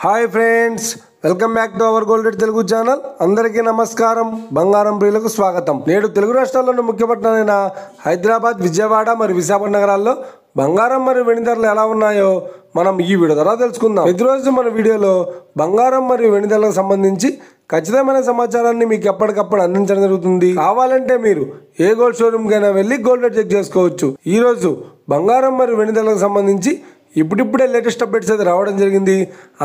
Hi friends, welcome back to our gold rate Telugu channel. అందరికీ నమస్కారం. బంగారం ప్రియులకు స్వాగతం. నేడు తెలుగు రాష్ట్రాల్లోని ముఖ్య పట్టణాలైన హైదరాబాద్, విజయవాడ మరియు విశాఖపట్నం నగరాల్లో బంగారం మరియు వెండి ధరలు ఎలా ఉన్నాయో మనం ఈ వీడియో ద్వారా తెలుసుకుందాం. ప్రతిరోజు మన వీడియోలో బంగారం మరియు వెండి ధరలకు సంబంధించి ఖచ్చితమైన సమాచారాన్ని మీకు ఎప్పటికప్పుడు అందించడం జరుగుతుంది. కావాలంటే మీరు ఏ గోల్డ్ షోరూమ్కైనా వెళ్ళి గోల్డ్ రేట్ చెక్ చేసుకోవచ్చు. ఈరోజు బంగారం మరియు వెండి ధరలకు సంబంధించి ఇప్పుడిప్పుడే లేటెస్ట్ అప్డేట్స్ అయితే రావడం జరిగింది.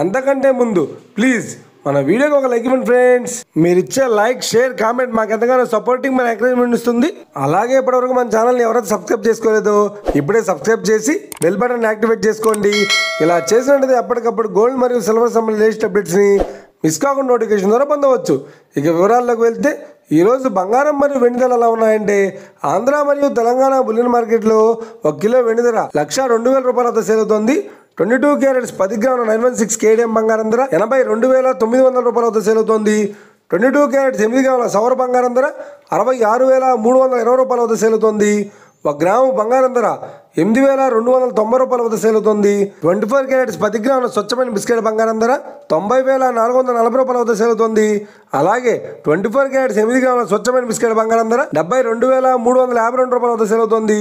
అంతకంటే ముందు ప్లీజ్ మన వీడియోకి ఒక లైక్ ఇవ్వండి ఫ్రెండ్స్. మీరు ఇచ్చే లైక్, షేర్, కామెంట్ మాకు ఎంతగానో సపోర్టింగ్, మన ఎంకరేజ్మెంట్ ఇస్తుంది. అలాగే ఇప్పటివరకు మన ఛానల్ని ఎవరైతే సబ్స్క్రైబ్ చేసుకోలేదో ఇప్పుడే సబ్స్క్రైబ్ చేసి బెల్ బటన్ యాక్టివేట్ చేసుకోండి. ఇలా చేసినట్లయితే ఎప్పటికప్పుడు గోల్డ్ మరియు సిల్వర్ సంబంధించిన లేటెస్ట్ అప్డేట్స్ని మిస్ కాకుండా నోటిఫికేషన్ ద్వారా పొందవచ్చు. ఇక వివరాల్లోకి వెళ్తే ఈరోజు బంగారం మరియు వెండి ధరలు ఎలా ఉన్నాయంటే, ఆంధ్ర మరియు తెలంగాణ బులియన్ మార్కెట్లో 1 కిలో వెండి ధర 1,02,000 రూపాయల వద్ద సేల్ అవుతుంది. 22 క్యారెట్స్ 10 గ్రాముల 916 కేడిఎం బంగారం ధర 82,900 రూపాయల వద్ద సేల్ అవుతుంది. 22 క్యారెట్స్ 8 గ్రాముల సౌర బంగారం ధర 66,320 రూపాయల వద్ద సేల్ అవుతుంది. 1 గ్రాము బంగారం ధర 8,290 రూపాయల వద్ద సేల్ అవుతుంది. 24 క్యారెట్స్ 10 గ్రాముల స్వచ్ఛమైన బిస్కెట్ బంగారం ధర 90,440 రూపాయల వద్ద సేల్ అవుతుంది. అలాగే 24 క్యారెట్స్ 8 గ్రాముల స్వచ్ఛమైన బిస్కెట్ బంగారం ధర 72,352 రూపాయల వద్ద సేల్ అవుతుంది.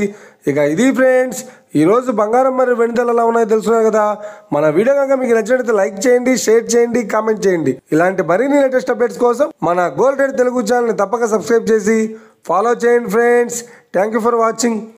ఇక ఇది ఫ్రెండ్స్, ఈరోజు బంగారం మరియు వెండి ధరలు ఎలా ఉన్నాయో తెలుసుకున్నారు కదా. మన వీడియో కనుక మీకు నచ్చినట్లయితే లైక్ చేయండి, షేర్ చేయండి, కామెంట్ చేయండి. ఇలాంటి మరిన్ని లేటెస్ట్ అప్డేట్స్ కోసం మన గోల్డ్ రేట్ తెలుగు ఛానల్ని తప్పక సబ్స్క్రైబ్ చేసి ఫాలో చేయండి friends. Thank you for watching.